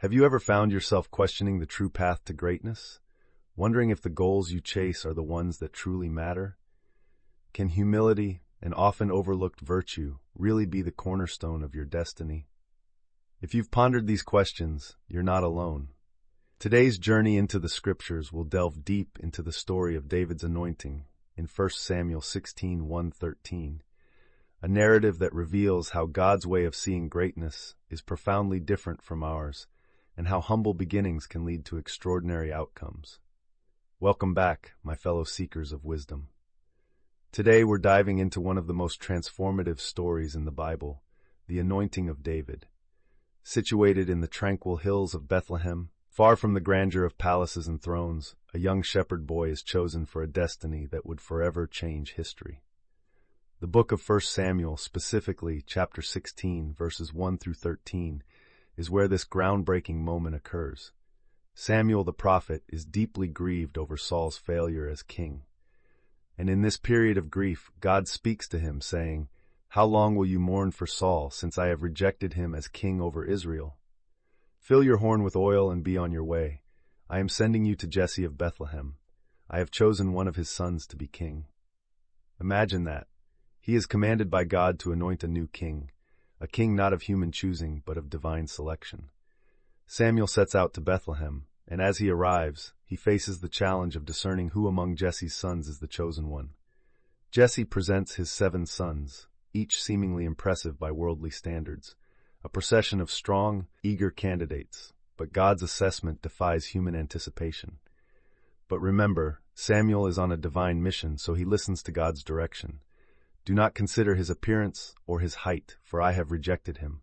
Have you ever found yourself questioning the true path to greatness? Wondering if the goals you chase are the ones that truly matter? Can humility, an often overlooked virtue, really be the cornerstone of your destiny? If you've pondered these questions, you're not alone. Today's journey into the scriptures will delve deep into the story of David's anointing in 1 Samuel 16:1-13, a narrative that reveals how God's way of seeing greatness is profoundly different from ours, and how humble beginnings can lead to extraordinary outcomes. Welcome back, my fellow seekers of wisdom. Today we're diving into one of the most transformative stories in the Bible, the anointing of David. Situated in the tranquil hills of Bethlehem, far from the grandeur of palaces and thrones, a young shepherd boy is chosen for a destiny that would forever change history. The book of 1 Samuel, specifically chapter 16, verses 1-13, is where this groundbreaking moment occurs. Samuel the prophet is deeply grieved over Saul's failure as king. And in this period of grief, God speaks to him, saying, "How long will you mourn for Saul, since I have rejected him as king over Israel? Fill your horn with oil and be on your way. I am sending you to Jesse of Bethlehem. I have chosen one of his sons to be king." Imagine that. He is commanded by God to anoint a new king, a king not of human choosing, but of divine selection. Samuel sets out to Bethlehem, and as he arrives, he faces the challenge of discerning who among Jesse's sons is the chosen one. Jesse presents his 7 sons, each seemingly impressive by worldly standards, a procession of strong, eager candidates, but God's assessment defies human anticipation. But remember, Samuel is on a divine mission, so he listens to God's direction. "Do not consider his appearance or his height, for I have rejected him."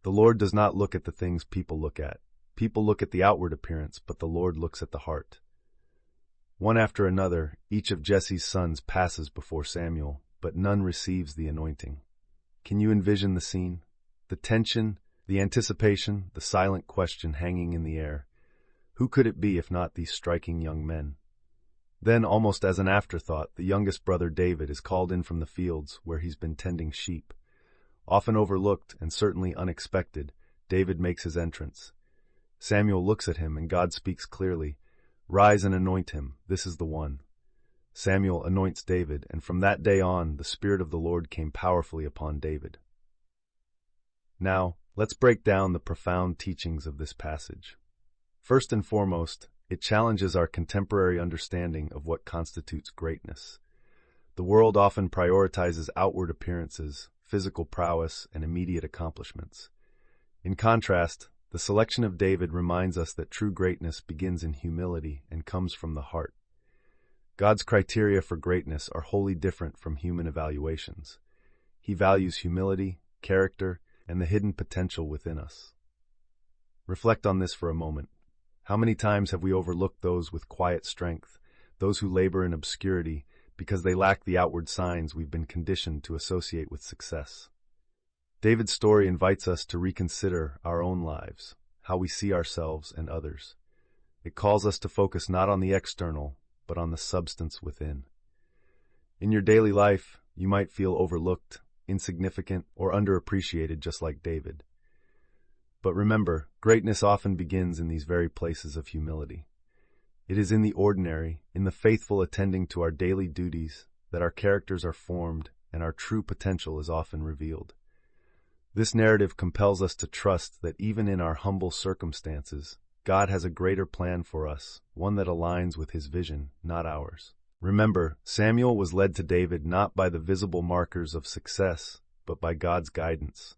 The Lord does not look at the things people look at. People look at the outward appearance, but the Lord looks at the heart. One after another, each of Jesse's sons passes before Samuel, but none receives the anointing. Can you envision the scene? The tension, the anticipation, the silent question hanging in the air. Who could it be if not these striking young men? Then, almost as an afterthought, the youngest brother David is called in from the fields where he's been tending sheep. Often overlooked and certainly unexpected, David makes his entrance. Samuel looks at him and God speaks clearly, "Rise and anoint him, this is the one." Samuel anoints David, and from that day on, the Spirit of the Lord came powerfully upon David. Now, let's break down the profound teachings of this passage. First and foremost, it challenges our contemporary understanding of what constitutes greatness. The world often prioritizes outward appearances, physical prowess, and immediate accomplishments. In contrast, the selection of David reminds us that true greatness begins in humility and comes from the heart. God's criteria for greatness are wholly different from human evaluations. He values humility, character, and the hidden potential within us. Reflect on this for a moment. How many times have we overlooked those with quiet strength, those who labor in obscurity, because they lack the outward signs we've been conditioned to associate with success? David's story invites us to reconsider our own lives, how we see ourselves and others. It calls us to focus not on the external, but on the substance within. In your daily life, you might feel overlooked, insignificant, or underappreciated just like David. But remember, greatness often begins in these very places of humility. It is in the ordinary, in the faithful attending to our daily duties, that our characters are formed and our true potential is often revealed. This narrative compels us to trust that even in our humble circumstances, God has a greater plan for us, one that aligns with his vision, not ours. Remember, Samuel was led to David not by the visible markers of success, but by God's guidance.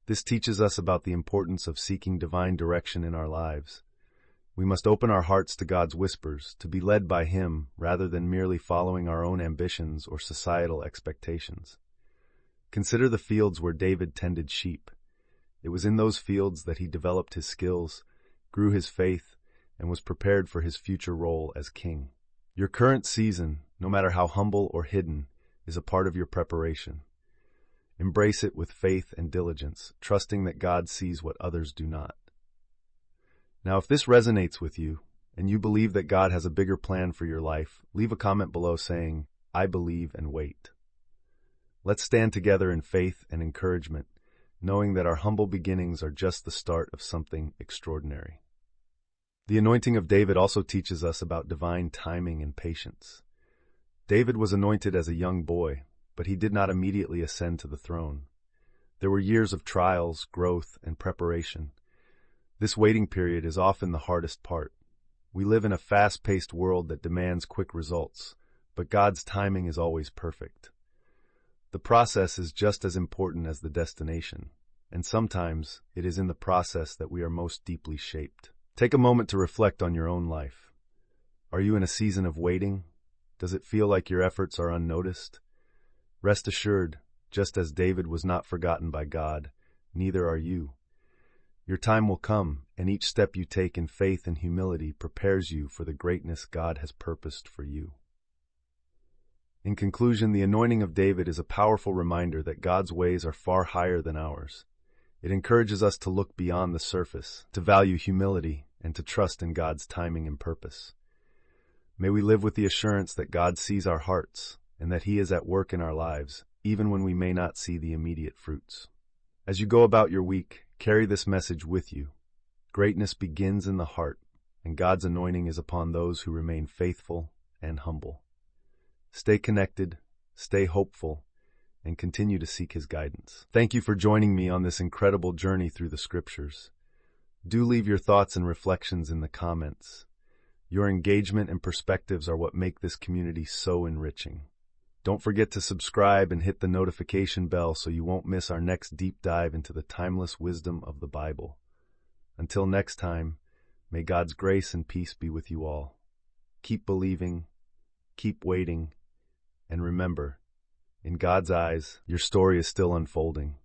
This teaches us about the importance of seeking divine direction in our lives. We must open our hearts to God's whispers, to be led by him rather than merely following our own ambitions or societal expectations. Consider the fields where David tended sheep. It was in those fields that he developed his skills, grew his faith, and was prepared for his future role as king. Your current season, no matter how humble or hidden, is a part of your preparation. Embrace it with faith and diligence, trusting that God sees what others do not. Now, if this resonates with you, and you believe that God has a bigger plan for your life, leave a comment below saying, "I believe and wait." Let's stand together in faith and encouragement, knowing that our humble beginnings are just the start of something extraordinary. The anointing of David also teaches us about divine timing and patience. David was anointed as a young boy, but he did not immediately ascend to the throne. There were years of trials, growth, and preparation. This waiting period is often the hardest part. We live in a fast-paced world that demands quick results, but God's timing is always perfect. The process is just as important as the destination, and sometimes it is in the process that we are most deeply shaped. Take a moment to reflect on your own life. Are you in a season of waiting? Does it feel like your efforts are unnoticed? Rest assured, just as David was not forgotten by God, neither are you. Your time will come, and each step you take in faith and humility prepares you for the greatness God has purposed for you. In conclusion, the anointing of David is a powerful reminder that God's ways are far higher than ours. It encourages us to look beyond the surface, to value humility, and to trust in God's timing and purpose. May we live with the assurance that God sees our hearts and that He is at work in our lives, even when we may not see the immediate fruits. As you go about your week, carry this message with you. Greatness begins in the heart, and God's anointing is upon those who remain faithful and humble. Stay connected, stay hopeful, and continue to seek His guidance. Thank you for joining me on this incredible journey through the Scriptures. Do leave your thoughts and reflections in the comments. Your engagement and perspectives are what make this community so enriching. Don't forget to subscribe and hit the notification bell so you won't miss our next deep dive into the timeless wisdom of the Bible. Until next time, may God's grace and peace be with you all. Keep believing, keep waiting, and remember, in God's eyes, your story is still unfolding.